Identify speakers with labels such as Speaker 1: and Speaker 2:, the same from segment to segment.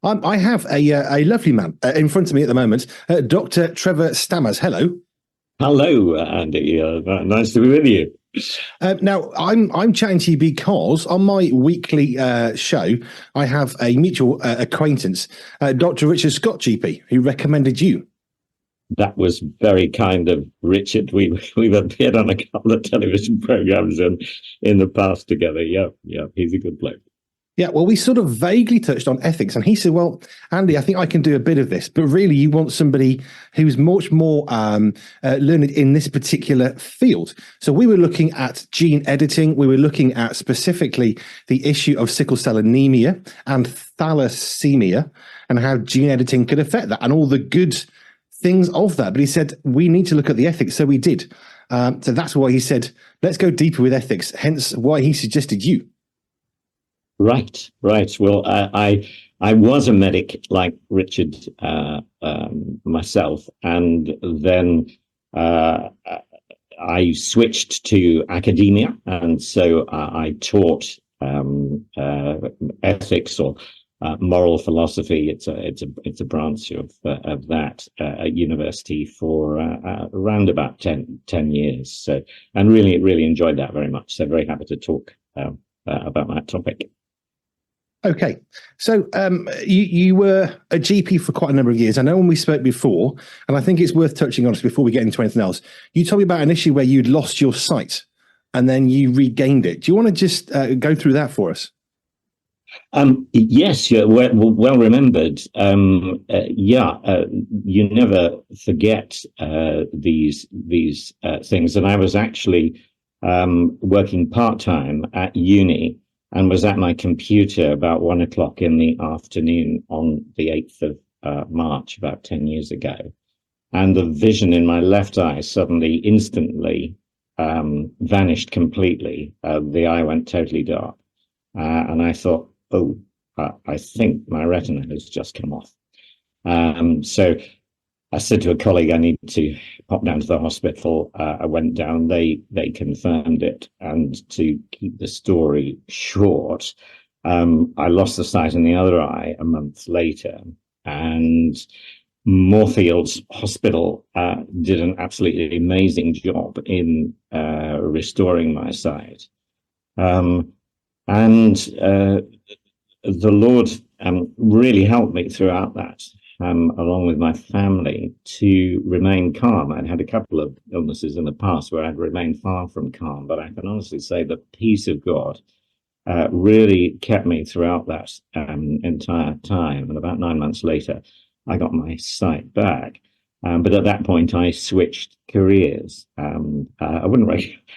Speaker 1: I have a lovely man in front of me at the moment, Dr. Trevor Stammers. Hello.
Speaker 2: Hello, Andy. Nice to be with you.
Speaker 1: Now, I'm chatting to you because on my weekly show, I have a mutual acquaintance, Dr. Richard Scott, GP, who recommended you.
Speaker 2: That was very kind of Richard. We've appeared on a couple of television programs in the past together. Yeah, he's a good bloke.
Speaker 1: Yeah, well, we sort of vaguely touched on ethics, and he said, "Well, Andy, I think I can do a bit of this, but really, you want somebody who's much more learned in this particular field." So we were looking at gene editing. We were looking at specifically the issue of sickle cell anemia and thalassemia, and how gene editing could affect that, and all the good things of that. But he said we need to look at the ethics, so we did. So that's why he said, "Let's go deeper with ethics." Hence, why he suggested you.
Speaker 2: Right. Well, I was a medic like Richard myself, and then I switched to academia, and so I taught ethics or moral philosophy. It's a branch of that at university for around about 10 years. So, and really enjoyed that very much. So very happy to talk about that topic.
Speaker 1: Okay, so you were a GP for quite a number of years. I know when we spoke before, and I think it's worth touching on this before we get into anything else. You told me about an issue where you'd lost your sight and then you regained it. Do you want to just go through that for us?
Speaker 2: Yes, well remembered. You never forget these things. And I was actually working part-time at uni, and was at my computer about 1 o'clock in the afternoon on the 8th of March, about 10 years ago. And the vision in my left eye suddenly, instantly vanished completely. The eye went totally dark. And I thought, I think my retina has just come off. So I said to a colleague, I need to pop down to the hospital. I went down, they confirmed it. And to keep the story short, I lost the sight in the other eye a month later. And Moorfields Hospital did an absolutely amazing job in restoring my sight. And the Lord really helped me throughout that. Along with my family, to remain calm. I'd had a couple of illnesses in the past where I'd remained far from calm, but I can honestly say the peace of God really kept me throughout that entire time. And about 9 months later, I got my sight back. But at that point, I switched careers. I wouldn't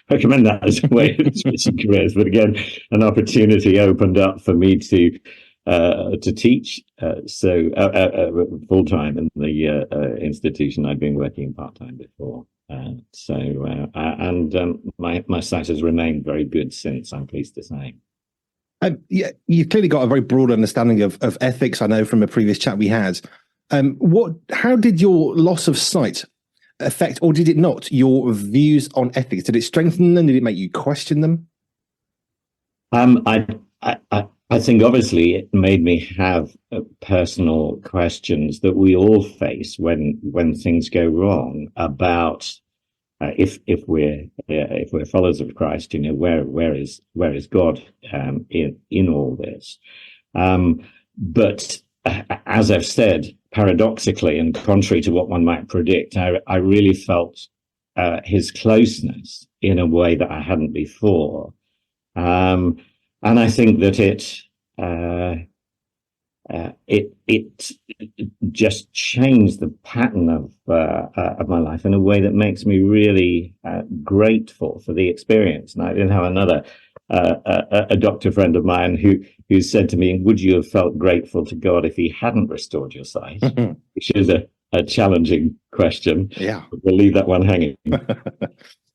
Speaker 2: recommend that as a way of switching careers, but again, an opportunity opened up for me to teach full time in the institution I'd been working part time before. My sight has remained very good since, I'm pleased to say.
Speaker 1: Yeah, you've clearly got a very broad understanding of ethics. I know from a previous chat we had. How did your loss of sight affect, or did it not, your views on ethics? Did it strengthen them? Did it make you question them?
Speaker 2: I think obviously it made me have personal questions that we all face when things go wrong about if we're followers of Christ, where is God in all this? But as I've said, paradoxically and contrary to what one might predict, I really felt his closeness in a way that I hadn't before. And I think that it just changed the pattern of my life in a way that makes me really grateful for the experience. And I did have another a doctor friend of mine who said to me, "Would you have felt grateful to God if He hadn't restored your sight?" Which is a challenging question.
Speaker 1: Yeah,
Speaker 2: we'll leave that one hanging.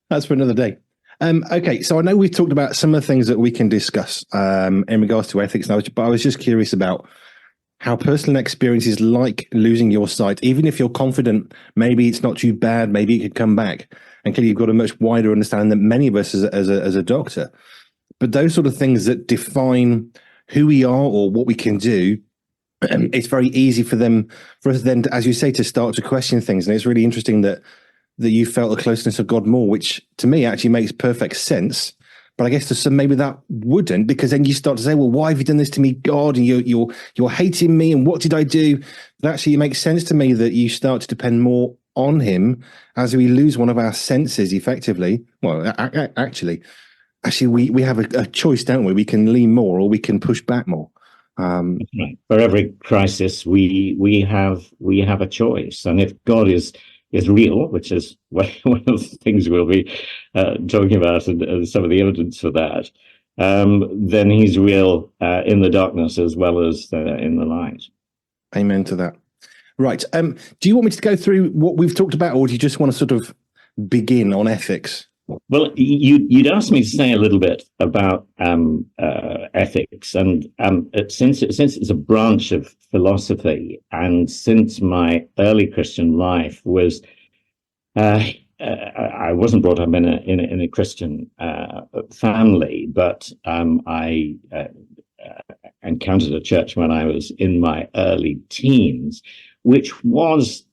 Speaker 1: That's for another day. Okay, so I know we've talked about some of the things that we can discuss in regards to ethics, but I was just curious about how personal experience is like losing your sight, even if you're confident maybe it's not too bad, maybe it could come back. And clearly you've got a much wider understanding than many of us as a doctor. But those sort of things that define who we are or what we can do, it's very easy for us then, as you say, to start to question things. And it's really interesting that you felt the closeness of God more, which to me actually makes perfect sense. But I guess to some maybe that wouldn't, because then you start to say, well, why have you done this to me, God? And you're hating me, and what did I do? But actually, it makes sense to me that you start to depend more on him as we lose one of our senses effectively. Well, actually, we have a choice, don't we? We can lean more or we can push back more.
Speaker 2: Right. For every crisis, we have a choice, and if God is real, which is one of the things we'll be talking about, and some of the evidence for that, then he's real in the darkness as well as in the light.
Speaker 1: Amen to that. Right. Do you want me to go through what we've talked about, or do you just want to sort of begin on ethics?
Speaker 2: Well, you'd asked me to say a little bit about ethics, and since it's a branch of philosophy, and since my early Christian life was, I wasn't brought up in a Christian family, but I encountered a church when I was in my early teens, which was,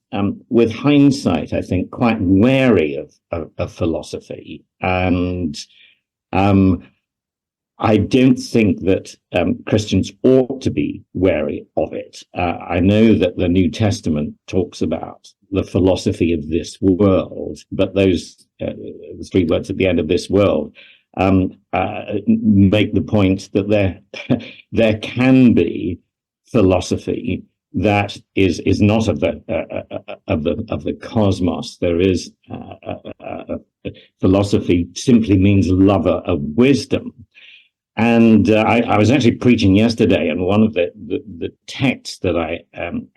Speaker 2: with hindsight, I think, quite wary of philosophy. And I don't think that Christians ought to be wary of it. I know that the New Testament talks about the philosophy of this world, but those the three words at the end of this world make the point that there can be philosophy that is not of the cosmos. There is philosophy simply means lover of wisdom. And I was actually preaching yesterday, and one of the texts that I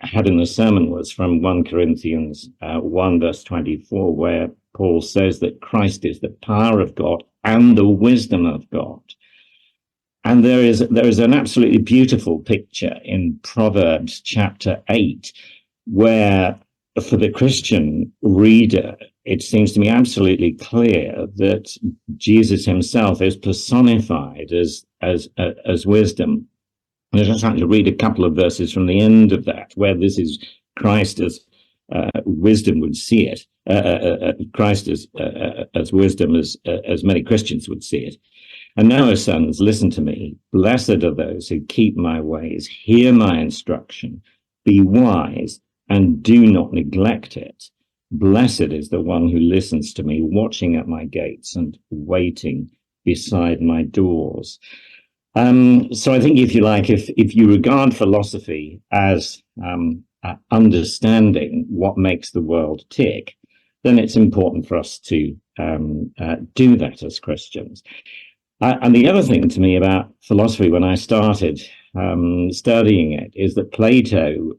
Speaker 2: had in the sermon was from 1 Corinthians 1 verse 24, where Paul says that Christ is the power of God and the wisdom of God. And there is an absolutely beautiful picture in Proverbs chapter 8, where for the Christian reader, it seems to me absolutely clear that Jesus himself is personified as wisdom. And I just like to read a couple of verses from the end of that, where this is Christ as wisdom would see it, Christ as wisdom as many Christians would see it. And now, O sons, listen to me. Blessed are those who keep my ways, hear my instruction, be wise, and do not neglect it. Blessed is the one who listens to me, watching at my gates and waiting beside my doors. So I think, if you like, if you regard philosophy as understanding what makes the world tick, then it's important for us to do that as Christians. And the other thing to me about philosophy when I started studying it is that Plato,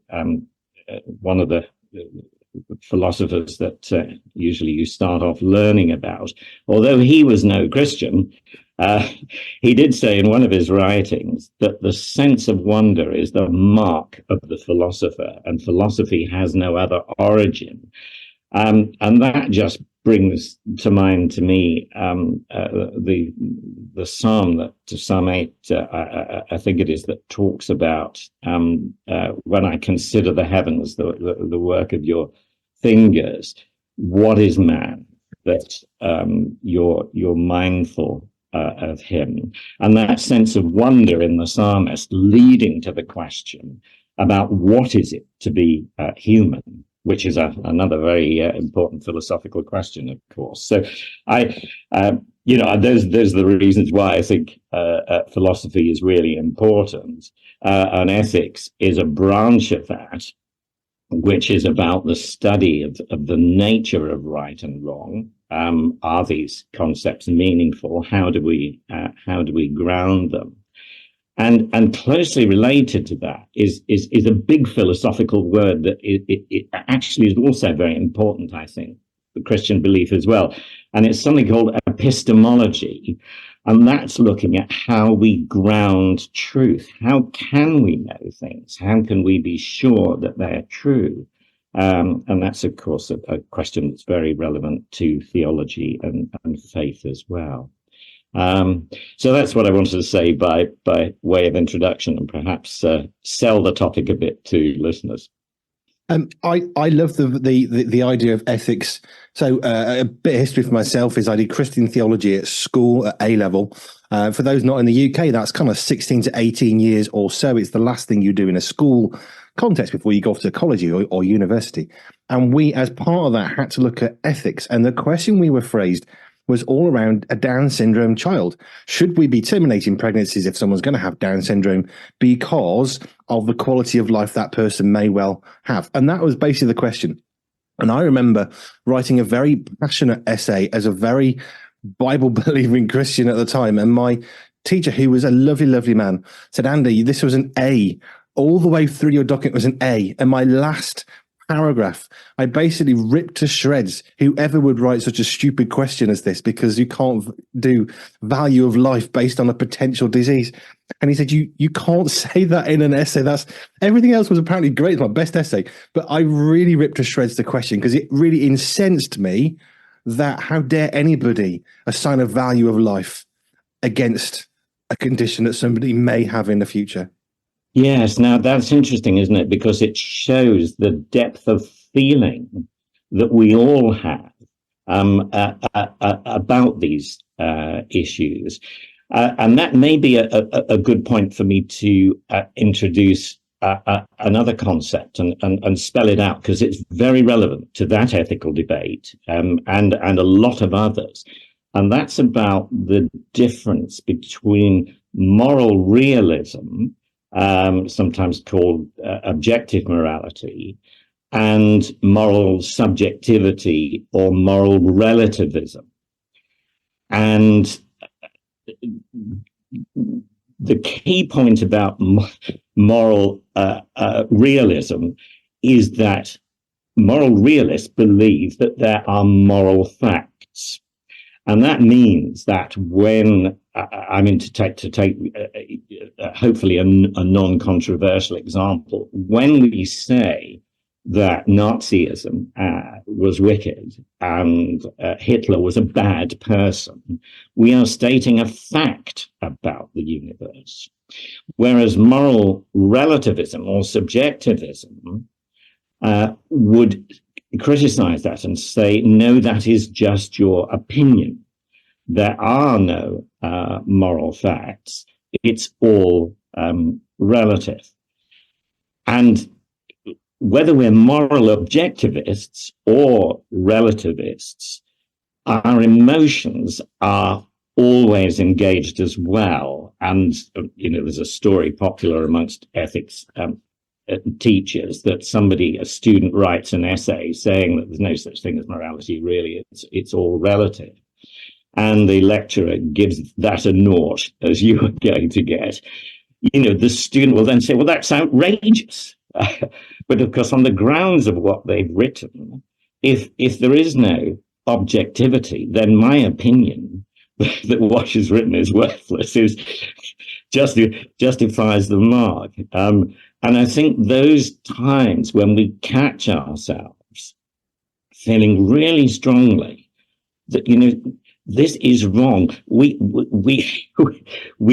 Speaker 2: one of the philosophers that usually you start off learning about, although he was no Christian, he did say in one of his writings that the sense of wonder is the mark of the philosopher, and philosophy has no other origin. And that just brings to mind to me the psalm, that Psalm 8, I think it is, that talks about when I consider the heavens, the work of your fingers, what is man that you're mindful of him? And that sense of wonder in the psalmist leading to the question about what is it to be human, which is another very important philosophical question, of course. So those are the reasons why I think philosophy is really important. And ethics is a branch of that, which is about the study of the nature of right and wrong. Are these concepts meaningful? How do we ground them? And closely related to that is a big philosophical word that it actually is also very important, I think, for Christian belief as well. And it's something called epistemology. And that's looking at how we ground truth. How can we know things? How can we be sure that they're true? And that's, of course, a question that's very relevant to theology and faith as well. So that's what I wanted to say by way of introduction, and perhaps sell the topic a bit to listeners.
Speaker 1: I love the idea of ethics. So a bit of history for myself is I did Christian theology at school at A level. For those not in the UK, that's kind of 16 to 18 years or so. It's the last thing you do in a school context before you go off to college or university. And we, as part of that, had to look at ethics. And the question we were phrased was all around a Down syndrome child. Should we be terminating pregnancies if someone's going to have Down syndrome because of the quality of life that person may well have? And that was basically the question. And I remember writing a very passionate essay as a very Bible-believing Christian at the time. And my teacher, who was a lovely, lovely man, said, Andy, this was an A. All the way through your document was an A. And my last paragraph, I basically ripped to shreds whoever would write such a stupid question as this, because you can't do value of life based on a potential disease. And he said, you can't say that in an essay. That's everything else was apparently great. It's my best essay, but I really ripped to shreds the question because it really incensed me that how dare anybody assign a value of life against a condition that somebody may have in the future.
Speaker 2: Yes, now that's interesting, isn't it? Because it shows the depth of feeling that we all have about these issues. And that may be a good point for me to introduce another concept and spell it out, because it's very relevant to that ethical debate and a lot of others. And that's about the difference between moral realism, sometimes called objective morality, and moral subjectivity or moral relativism. And the key point about moral realism is that moral realists believe that there are moral facts. And that means that when to take hopefully a non-controversial example, when we say that Nazism was wicked and Hitler was a bad person, we are stating a fact about the universe. Whereas moral relativism or subjectivism would criticize that and say, no, that is just your opinion. There are no moral facts. It's all relative. And whether we're moral objectivists or relativists, our emotions are always engaged as well. And, there's a story popular amongst ethics teachers that a student writes an essay saying that there's no such thing as morality, really, it's all relative. And the lecturer gives that a naught, as you are going to get. The student will then say, well, that's outrageous. But of course, on the grounds of what they've written, if there is no objectivity, then my opinion that what is written is worthless, justifies the mark. And I think those times when we catch ourselves feeling really strongly that, this is wrong, we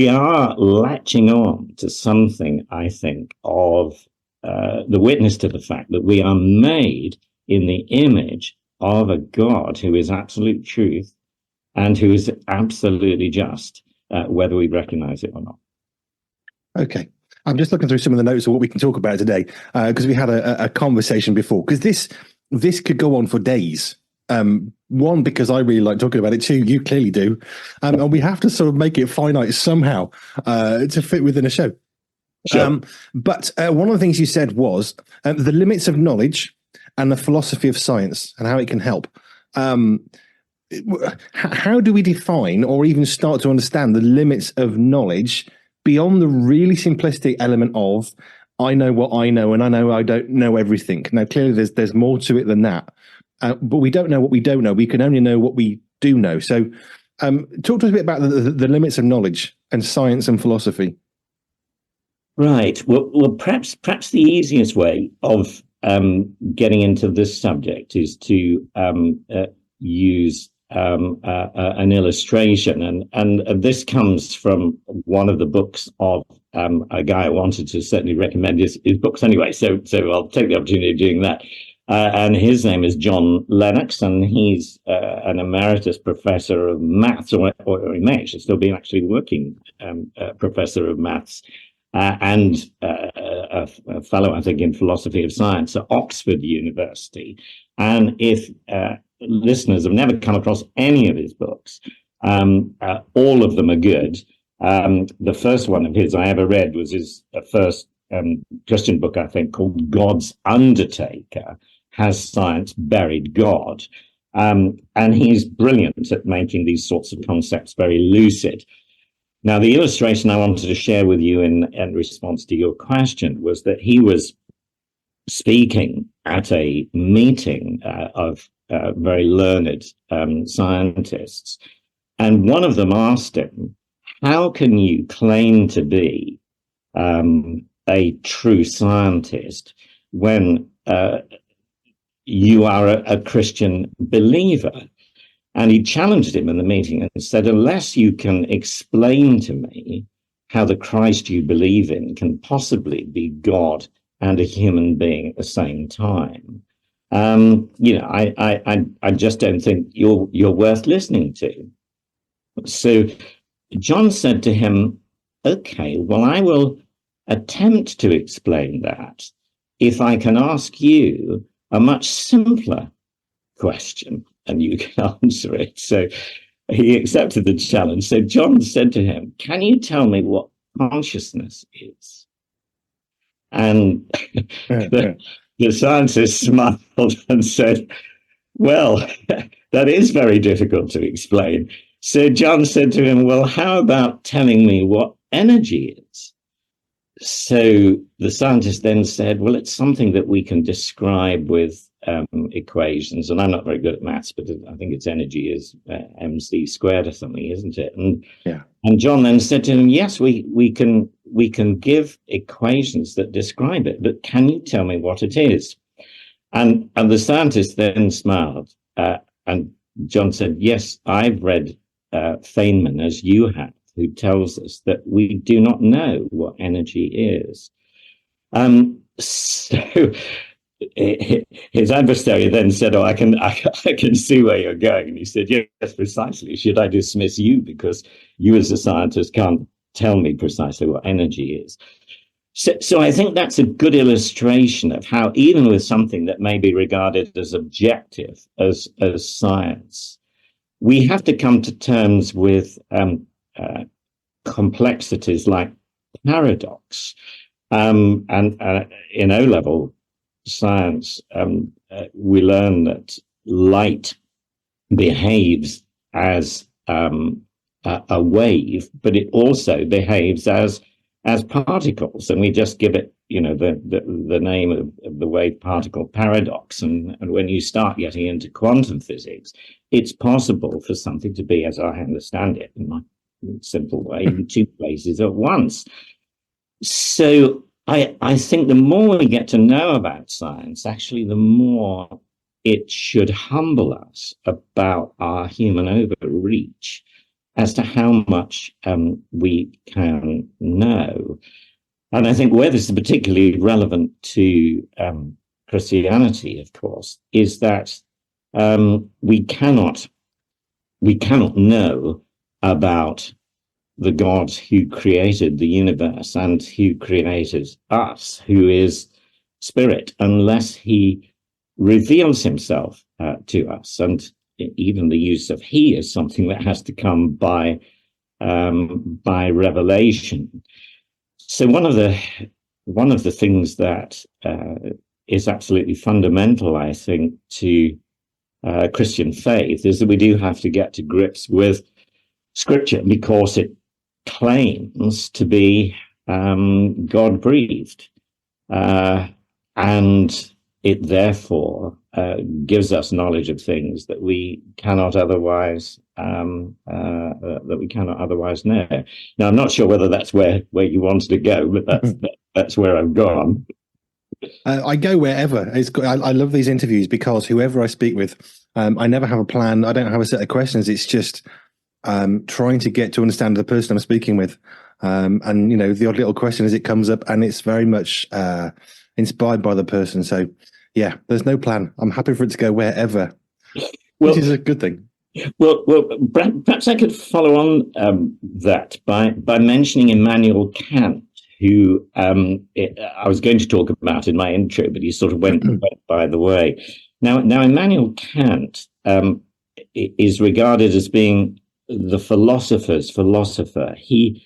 Speaker 2: are latching on to something, I think, of the witness to the fact that we are made in the image of a God who is absolute truth and who is absolutely just, whether we recognize it or not. Okay.
Speaker 1: I'm just looking through some of the notes of what we can talk about today, because we had a conversation before, because this could go on for days. One, because I really like talking about it. Two, you clearly do. And we have to sort of make it finite somehow to fit within a show.
Speaker 2: Sure.
Speaker 1: But one of the things you said was the limits of knowledge and the philosophy of science and how it can help. How do we define or even start to understand the limits of knowledge beyond the really simplistic element of I know what I know and I know I don't know everything? Now, clearly there's more to it than that, but we don't know what we don't know. We can only know what we do know. So talk to us a bit about the limits of knowledge and science and philosophy.
Speaker 2: Right. Well, perhaps the easiest way of getting into this subject is to use an illustration, and this comes from one of the books of a guy I wanted to certainly recommend his books anyway. So I'll take the opportunity of doing that. And his name is John Lennox, and he's an emeritus professor of maths, or he may actually still be actually working professor of maths, and a fellow, I think, in philosophy of science at Oxford University. And if listeners have never come across any of his books, all of them are good. The first one of his I ever read was his first Christian book, I think, called God's Undertaker. Has Science Buried God? And he's brilliant at making these sorts of concepts very lucid. Now, the illustration I wanted to share with you in response to your question was that he was speaking at a meeting of very learned scientists, and one of them asked him, how can you claim to be a true scientist when you are a Christian believer? And he challenged him in the meeting and said, unless you can explain to me how the Christ you believe in can possibly be God and a human being at the same time, I just don't think you're worth listening to. So John said to him, okay, well, I will attempt to explain that if I can ask you a much simpler question and you can answer it. So he accepted the challenge. So John said to him, can you tell me what consciousness is? And the scientist smiled and said, well, that is very difficult to explain. So John said to him, well, how about telling me what energy is? So the scientist then said, well, it's something that we can describe with equations. And I'm not very good at maths, but I think its energy is mc squared or something, isn't it? And
Speaker 1: yeah.
Speaker 2: And John then said to him, yes, we can give equations that describe it, but can you tell me what it is? And the scientist then smiled, and John said, yes, I've read Feynman, as you have, who tells us that we do not know what energy is. So his adversary then said, oh, I can see where you're going. And he said, yes, precisely. Should I dismiss you because you as a scientist can't tell me precisely what energy is? So I think that's a good illustration of how even with something that may be regarded as objective, as science, we have to come to terms with complexities like paradox. And in O-level science, we learn that light behaves as a wave, but it also behaves as particles, and we just give it, the name of the wave particle paradox. And when you start getting into quantum physics, it's possible for something to be, as I understand it, in my simple way, in two places at once. So I think the more we get to know about science, actually, the more it should humble us about our human overreach as to how much we can know. And I think where this is particularly relevant to Christianity, of course, is that we cannot know about the God who created the universe and who created us, who is spirit, unless he reveals himself to us. And even the use of he is something that has to come by revelation. So one of the things that is absolutely fundamental, I think, to Christian faith is that we do have to get to grips with Scripture, because it claims to be God-breathed, and it therefore gives us knowledge of things that we cannot otherwise know. Now, I'm not sure whether that's where you wanted to go, but that's where I've gone.
Speaker 1: I go wherever. I love these interviews because whoever I speak with, I never have a plan. I don't have a set of questions. It's just trying to get to understand the person I'm speaking with. And, you know, the odd little question as it comes up, and it's very much inspired by the person. So, yeah, there's no plan. I'm happy for it to go wherever, which is a good thing.
Speaker 2: Well, perhaps I could follow on that by mentioning Immanuel Kant, who I was going to talk about in my intro, but he sort of went by the way. Now, Immanuel Kant is regarded as being the philosopher's philosopher. He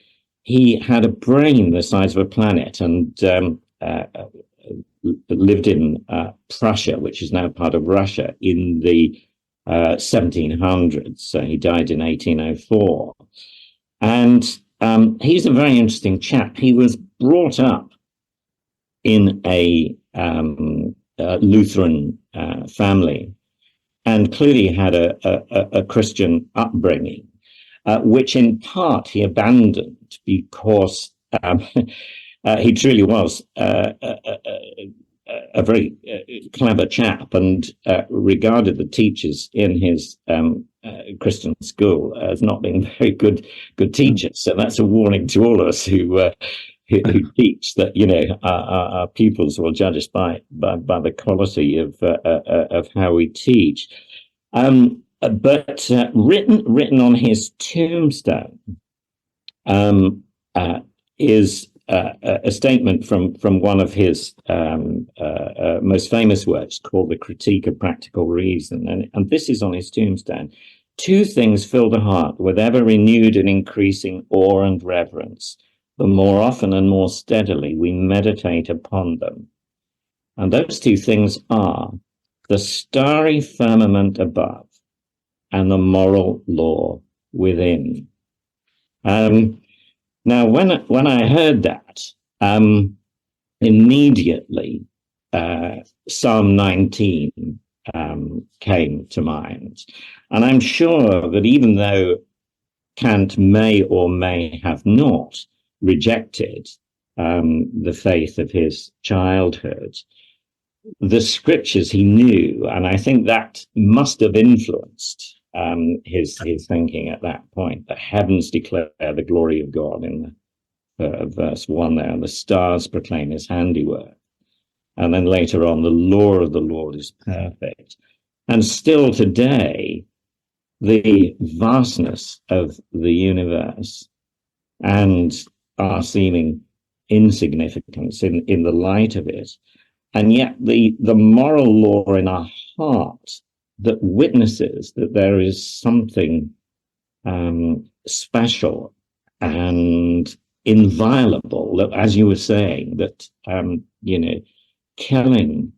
Speaker 2: had a brain the size of a planet, and lived in Prussia, which is now part of Russia, in the 1700s. So he died in 1804. And he's a very interesting chap. He was brought up in a Lutheran family, and clearly had a Christian upbringing, which in part he abandoned because he truly was a very clever chap, and regarded the teachers in his Christian school as not being very good teachers. So that's a warning to all of us who teach that, you know, our pupils will judge us by the quality of how we teach. But written on his tombstone is a statement from one of his most famous works called The Critique of Practical Reason. And this is on his tombstone. Two things fill the heart with ever renewed and increasing awe and reverence, the more often and more steadily we meditate upon them. And those two things are the starry firmament above and the moral law within. Now, when I heard that, immediately Psalm 19 came to mind. And I'm sure that even though Kant may or may have not rejected the faith of his childhood, the scriptures he knew, and I think that must have influenced his thinking at that point. The heavens declare the glory of God in verse 1 there, and the stars proclaim his handiwork. And then later on, the law of the Lord is perfect. And still today, the vastness of the universe and our seeming insignificance in the light of it, and yet the moral law in our heart that witnesses that there is something special and inviolable, that, as you were saying, that you know, killing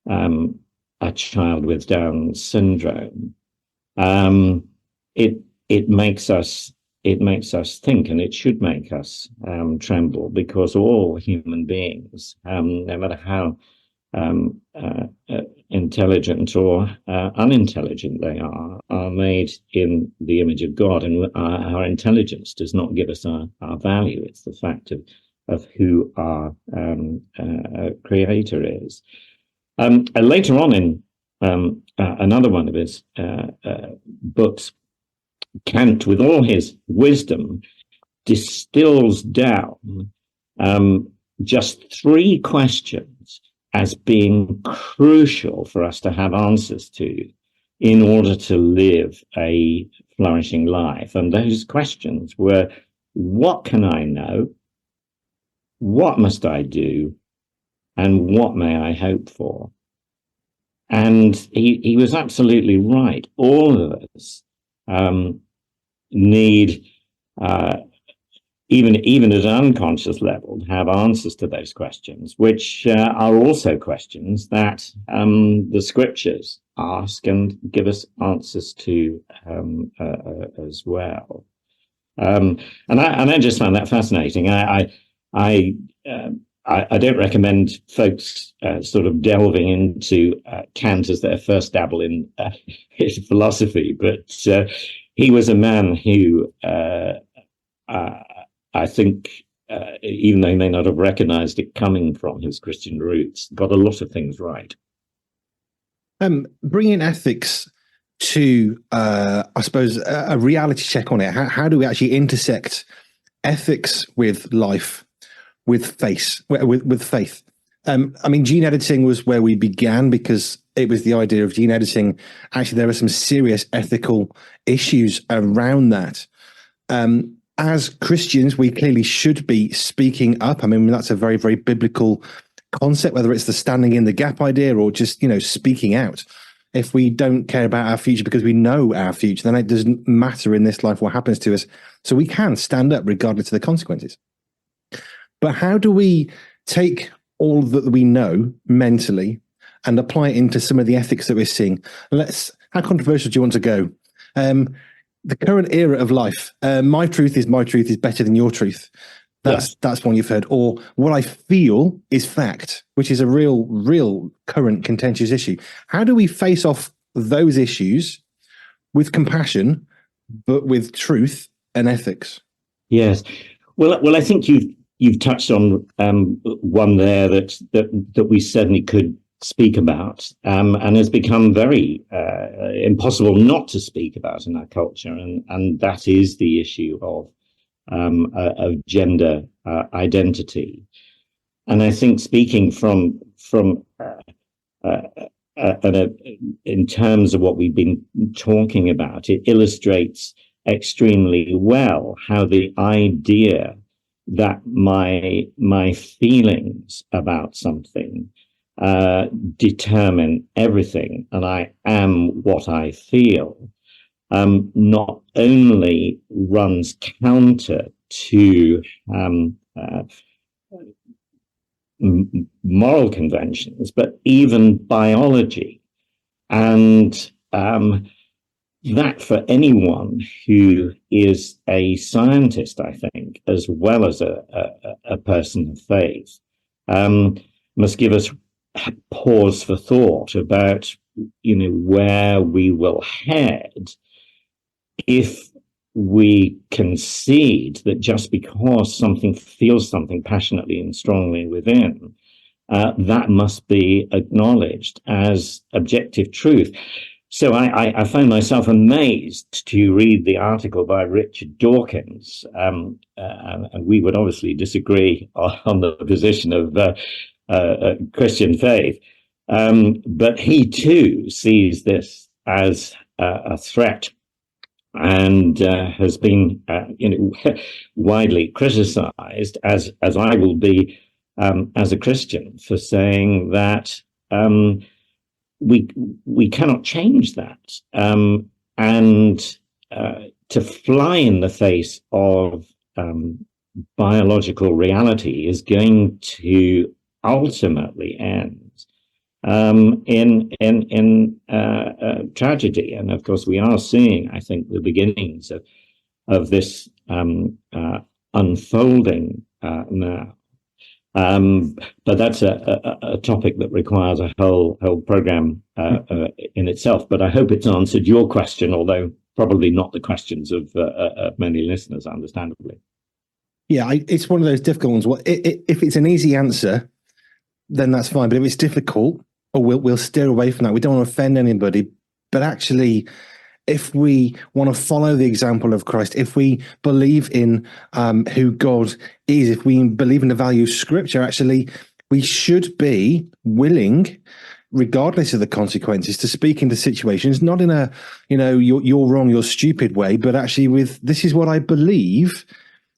Speaker 2: a child with Down syndrome, it makes us think, and it should make us tremble, because all human beings, no matter how intelligent or unintelligent they are made in the image of God, and our intelligence does not give us our value. It's the fact of who our creator is. Later on in another one of his books, Kant, with all his wisdom, distills down just 3 questions as being crucial for us to have answers to in order to live a flourishing life. And those questions were: what can I know? What must I do? And what may I hope for? And he was absolutely right. All of us need, even at an unconscious level, have answers to those questions, which are also questions that the scriptures ask and give us answers to as well. And I just found that fascinating. I don't recommend folks sort of delving into Kant as their first dabble in his philosophy, but he was a man who I think, even though he may not have recognized it coming from his Christian roots, got a lot of things right.
Speaker 1: Bringing ethics to, I suppose, a reality check on it. How do we actually intersect ethics with life, with faith, with faith? I mean, gene editing was where we began because it was the idea of gene editing. Actually, there are some serious ethical issues around that. As Christians, we clearly should be speaking up. I mean, that's a very, very biblical concept, whether it's the standing in the gap idea or just, speaking out. If we don't care about our future because we know our future, then it doesn't matter in this life what happens to us. So we can stand up regardless of the consequences. But how do we take all that we know mentally and apply it into some of the ethics that we're seeing? How controversial do you want to go? The current era of life, my truth is better than your truth. That's one you've heard. Or what I feel is fact, which is a real current contentious issue. How do we face off those issues with compassion, but with truth and ethics?
Speaker 2: Yes. Well, I think you've touched on one there that we certainly could speak about, and has become very impossible not to speak about in our culture, and that is the issue of gender identity. And I think speaking from in terms of what we've been talking about, it illustrates extremely well how the idea that my feelings about something determine everything, and I am what I feel, not only runs counter to moral conventions, but even biology. And that for anyone who is a scientist, I think, as well as a person of faith, must give us pause for thought about, where we will head if we concede that just because something feels something passionately and strongly within, that must be acknowledged as objective truth. So I find myself amazed to read the article by Richard Dawkins, and we would obviously disagree on the position of Christian faith, but he too sees this as a threat, and has been widely criticized, as I will be as a Christian, for saying that we cannot change that, and to fly in the face of biological reality is going to ultimately end in tragedy. And of course, we are seeing, I think, the beginnings of this unfolding now. But that's a topic that requires a whole program in itself. But I hope it's answered your question, although probably not the questions of many listeners, understandably.
Speaker 1: Yeah, it's one of those difficult ones. Well, if it's an easy answer, then that's fine. But if it's difficult, we'll steer away from that. We don't want to offend anybody. But actually, if we want to follow the example of Christ, if we believe in who God is, if we believe in the value of Scripture, actually, we should be willing, regardless of the consequences, to speak into situations, not in a, you're wrong, you're stupid way, but actually with, this is what I believe.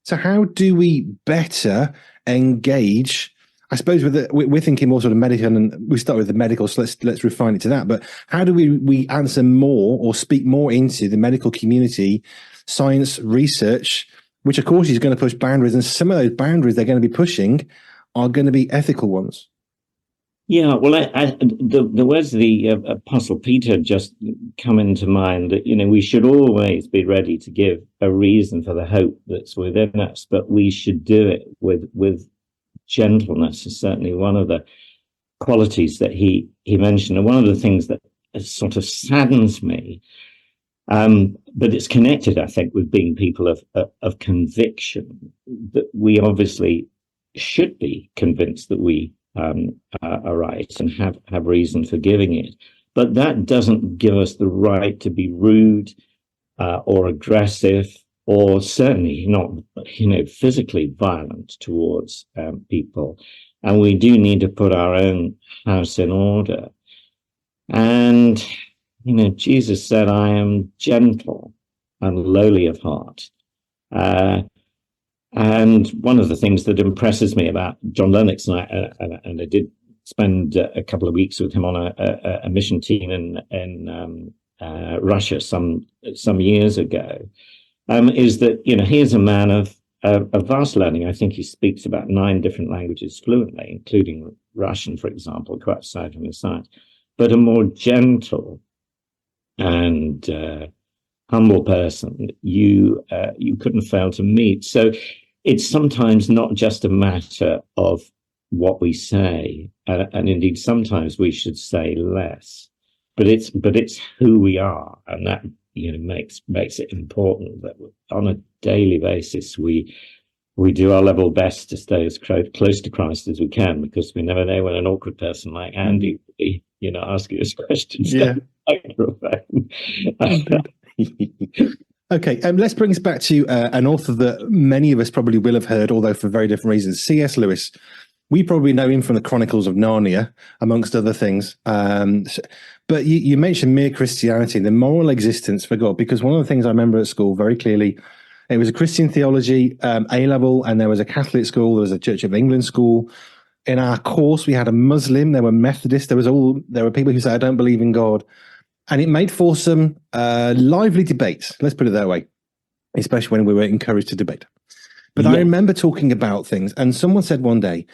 Speaker 1: So how do we better engage? I suppose we're thinking more sort of medical, and we start with the medical, so let's refine it to that. But how do we answer more or speak more into the medical community, science, research, which of course is going to push boundaries, and some of those boundaries they're going to be pushing are going to be ethical ones.
Speaker 2: Yeah, well, the words of the Apostle Peter just come into mind, that we should always be ready to give a reason for the hope that's within us, but we should do it with gentleness is certainly one of the qualities that he mentioned, and one of the things that sort of saddens me, but it's connected, I think, with being people of conviction, that we obviously should be convinced that we are right and have reason for giving it, but that doesn't give us the right to be rude or aggressive, or certainly not, physically violent towards people. And we do need to put our own house in order. And, Jesus said, I am gentle and lowly of heart. And one of the things that impresses me about John Lennox, and I did spend a couple of weeks with him on a mission team in Russia some years ago, is that he is a man of vast learning. I think he speaks about 9 different languages fluently, including Russian, for example, quite aside from his science, but a more gentle and humble person you couldn't fail to meet. So it's sometimes not just a matter of what we say, and indeed sometimes we should say less, but it's who we are, and that makes it important that on a daily basis we do our level best to stay as close to Christ as we can, because we never know when an awkward person like Andy will ask you his questions.
Speaker 1: Yeah. Okay, let's bring us back to an author that many of us probably will have heard, although for very different reasons. C.S. Lewis. We probably know him from the Chronicles of Narnia, amongst other things. But you mentioned mere Christianity, the moral existence for God, because one of the things I remember at school very clearly, it was a Christian theology A-level, and there was a Catholic school, there was a Church of England school. In our course, we had a Muslim, there were Methodists, there were people who said, I don't believe in God. And it made for some lively debates, let's put it that way, especially when we were encouraged to debate. But yeah. I remember talking about things, and someone said one day,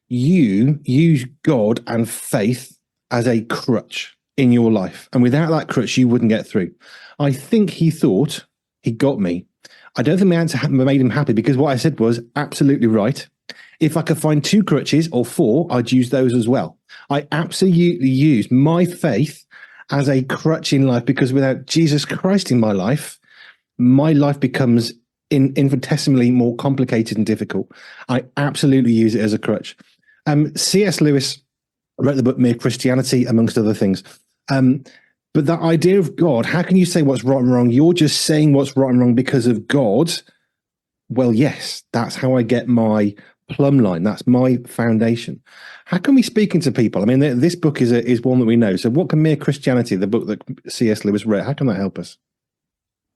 Speaker 1: you use God and faith as a crutch in your life, and without that crutch, you wouldn't get through. I think he thought he got me. I don't think my answer made him happy, because what I said was absolutely right. If I could find 2 crutches or 4, I'd use those as well. I absolutely use my faith as a crutch in life, because without Jesus Christ in my life becomes infinitesimally more complicated and difficult. I absolutely use it as a crutch. C.S. Lewis wrote the book Mere Christianity, amongst other things. But that idea of God, how can you say what's right and wrong? You're just saying what's right and wrong because of God. Well, yes, that's how I get my plumb line. That's my foundation. How can we speak into people? I mean, this book is one that we know. So what can Mere Christianity, the book that C.S. Lewis wrote, how can that help us?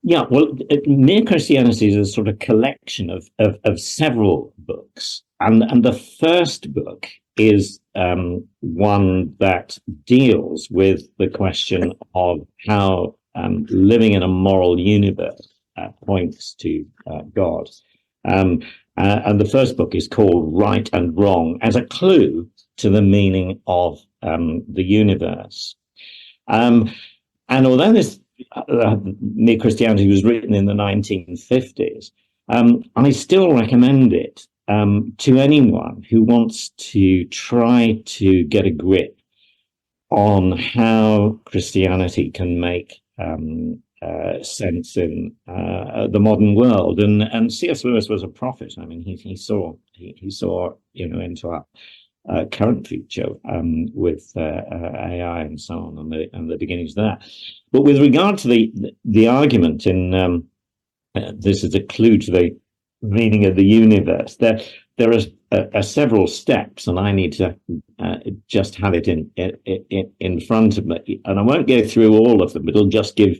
Speaker 2: Yeah, well, Mere Christianity is a sort of collection of several books. And the first book is one that deals with the question of how living in a moral universe points to God. And the first book is called Right and Wrong, as a clue to the meaning of the universe. And although this Mere Christianity was written in the 1950s, I still recommend it to anyone who wants to try to get a grip on how Christianity can make sense in the modern world. And C.S. Lewis was a prophet. I mean, he saw into our current future with AI and so on, and the beginnings of that. But with regard to the argument in this is a clue to the meaning of the universe, there are several steps, and I need to just have it in front of me, and I won't go through all of them. It'll just give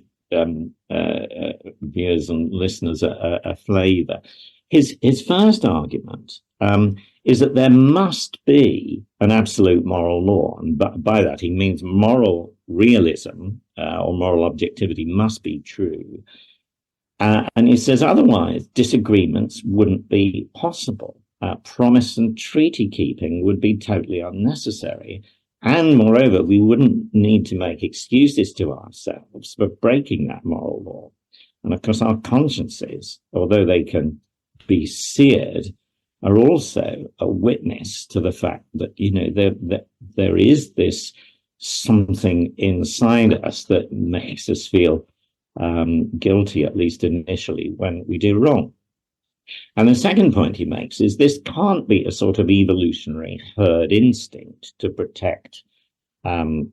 Speaker 2: viewers and listeners a flavour. His first argument is that there must be an absolute moral law, and by that he means moral realism or moral objectivity must be true. And he says otherwise disagreements wouldn't be possible. Promise and treaty keeping would be totally unnecessary. And moreover, we wouldn't need to make excuses to ourselves for breaking that moral law. And of course, our consciences, although they can be seared, are also a witness to the fact that, there is this something inside us that makes us feel guilty, at least initially, when we do wrong. And the second point he makes is this can't be a sort of evolutionary herd instinct to protect to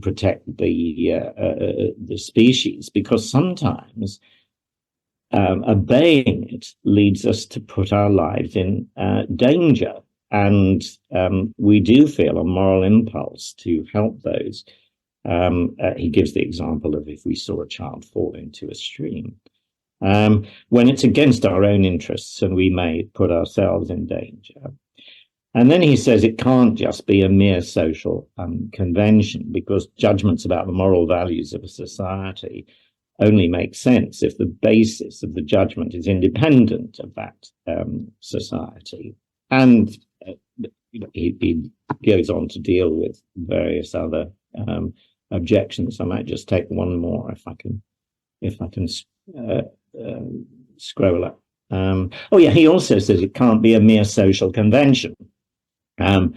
Speaker 2: protect the species, because sometimes obeying it leads us to put our lives in danger. And we do feel a moral impulse to help those. He gives the example of if we saw a child fall into a stream, when it's against our own interests and we may put ourselves in danger. And then he says it can't just be a mere social convention, because judgments about the moral values of a society only make sense if the basis of the judgment is independent of that society. And he goes on to deal with various other objections. I might just take one more if I can scroll up. He also says it can't be a mere social convention. It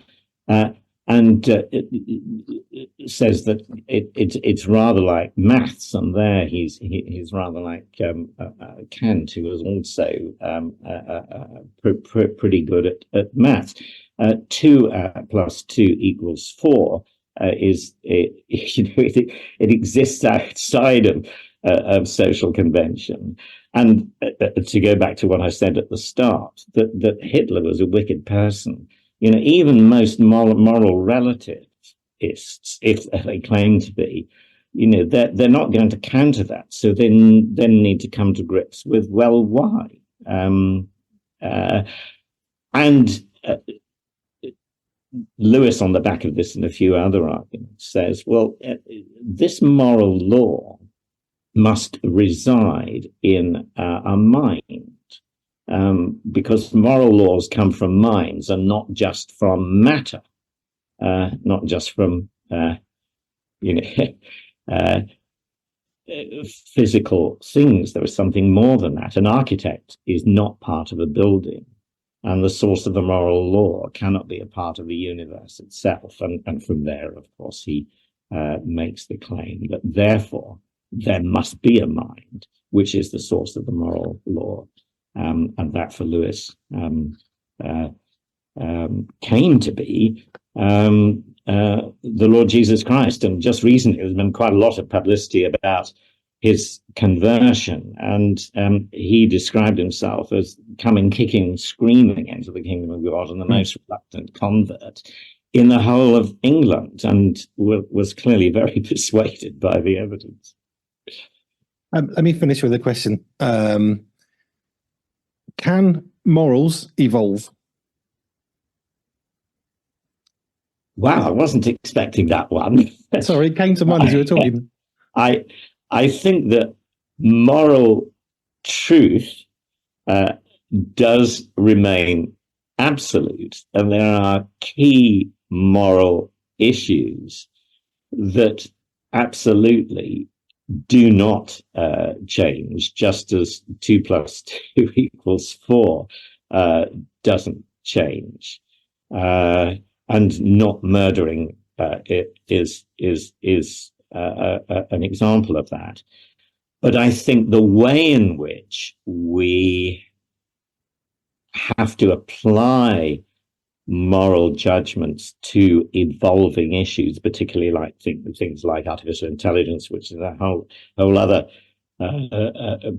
Speaker 2: says that it's rather like maths, and there he's rather like Kant, who was also pretty good at maths. 2 plus 2 equals 4 it exists outside of social convention. And to go back to what I said at the start, that Hitler was a wicked person. Even most moral relativists, if they claim to be, they're not going to counter that. So they then need to come to grips with, well, why? Lewis, on the back of this and a few other arguments, says, well, this moral law must reside in our mind. Because moral laws come from minds and not just from matter, not just from physical things. There is something more than that. An architect is not part of a building, and the source of the moral law cannot be a part of the universe itself. And from there, of course, he makes the claim that therefore there must be a mind, which is the source of the moral law. And that for Lewis came to be the Lord Jesus Christ. And just recently, there's been quite a lot of publicity about his conversion. And he described himself as coming kicking, screaming into the kingdom of God, and the most reluctant convert in the whole of England, and was clearly very persuaded by the evidence.
Speaker 1: Let me finish with a question. Can morals evolve?
Speaker 2: Wow, I wasn't expecting that one.
Speaker 1: Sorry, it came to mind as you were talking.
Speaker 2: I think that moral truth does remain absolute, and there are key moral issues that absolutely do not change, just as 2 plus 2 equals 4 doesn't change, and not murdering it is an example of that. But I think the way in which we have to apply moral judgments to evolving issues, particularly like things like artificial intelligence, which is a whole other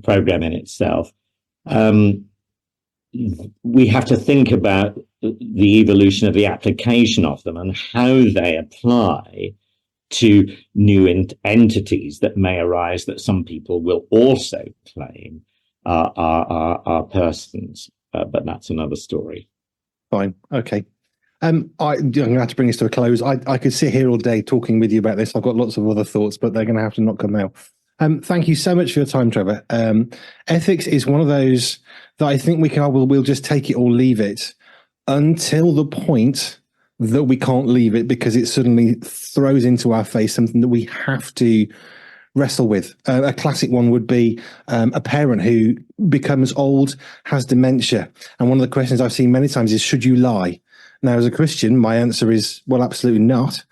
Speaker 2: program in itself. We have to think about the evolution of the application of them and how they apply to new entities that may arise, that some people will also claim are persons, but that's another story.
Speaker 1: Fine. Okay. I'm going to have to bring this to a close. I could sit here all day talking with you about this. I've got lots of other thoughts, but they're going to have to knock them out. Thank you so much for your time, Trevor. Ethics is one of those that I think we'll just take it or leave it until the point that we can't leave it, because it suddenly throws into our face something that we have to wrestle with. A classic one would be a parent who becomes old, has dementia. And one of the questions I've seen many times is, should you lie? Now, as a Christian, my answer is, well, absolutely not.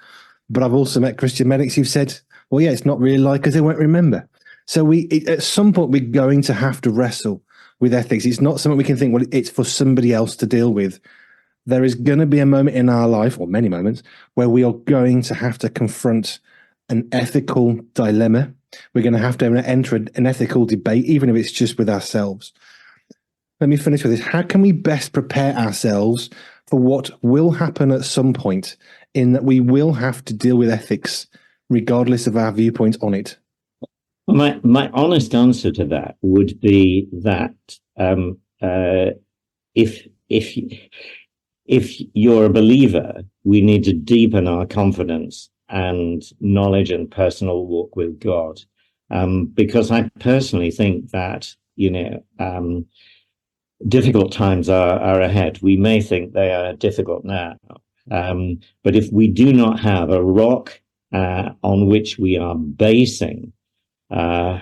Speaker 1: But I've also met Christian medics who've said, well, yeah, it's not really lie because they won't remember. So at some point, we're going to have to wrestle with ethics. It's not something we can think, well, it's for somebody else to deal with. there is going to be a moment in our life, or many moments, where we are going to have to confront an ethical dilemma. We're going to have to enter an ethical debate, even if it's just with ourselves. Let me finish with this. How can we best prepare ourselves for what will happen at some point, in that we will have to deal with ethics, regardless of our viewpoint on it?
Speaker 2: Well, my honest answer to that would be that if you're a believer, we need to deepen our confidence and knowledge and personal walk with God, because I personally think that difficult times are ahead. We may think they are difficult now, but if we do not have a rock on which we are basing our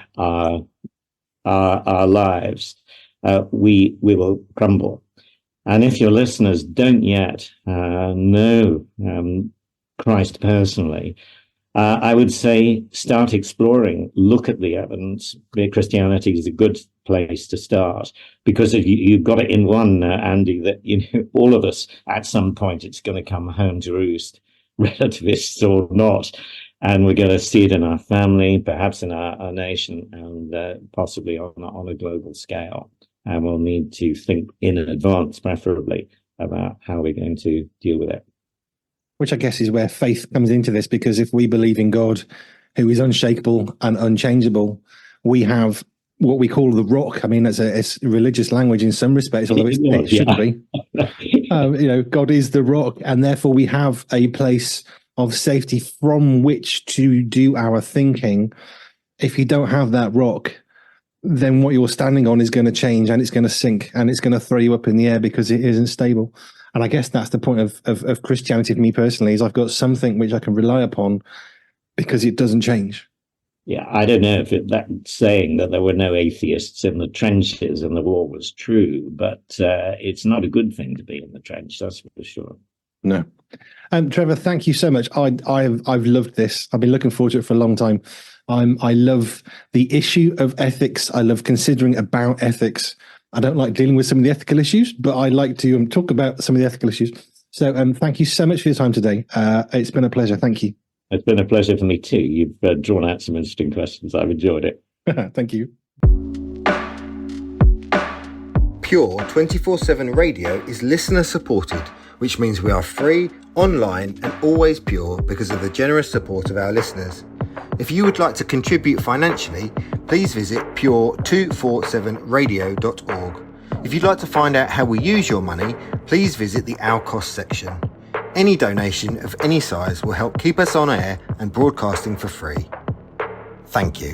Speaker 2: lives, we will crumble. And if your listeners don't yet know Christ personally, I would say start exploring, look at the evidence. Christianity is a good place to start, because if you've got it in one, Andy, that all of us at some point it's going to come home to roost, relativists or not, and we're going to see it in our family, perhaps in our nation, and possibly on a global scale. And we'll need to think in advance, preferably, about how we're going to deal with it.
Speaker 1: Which I guess is where faith comes into this, because if we believe in God, who is unshakable and unchangeable, we have what we call the rock. I mean, it's religious language in some respects, although it shouldn't be. God is the rock, and therefore we have a place of safety from which to do our thinking. If you don't have that rock, then what you're standing on is going to change, and it's going to sink, and it's going to throw you up in the air because it isn't stable. And I guess that's the point of Christianity for me personally, is I've got something which I can rely upon because it doesn't change.
Speaker 2: Yeah, I don't know if that saying that there were no atheists in the trenches and the war was true, but it's not a good thing to be in the trench, that's for sure.
Speaker 1: No. Trevor, thank you so much. I've loved this. I've been looking forward to it for a long time. I love the issue of ethics. I love considering about ethics. I don't like dealing with some of the ethical issues, but I like to talk about some of the ethical issues. So thank you so much for your time today. It's been a pleasure. Thank you.
Speaker 2: It's been a pleasure for me too. You've drawn out some interesting questions. I've enjoyed it.
Speaker 1: Thank you.
Speaker 3: Pure 24/7 Radio is listener supported, which means we are free, online and always pure because of the generous support of our listeners. If you would like to contribute financially, please visit pure247radio.org. If you'd like to find out how we use your money, please visit the Our Cost section. Any donation of any size will help keep us on air and broadcasting for free. Thank you.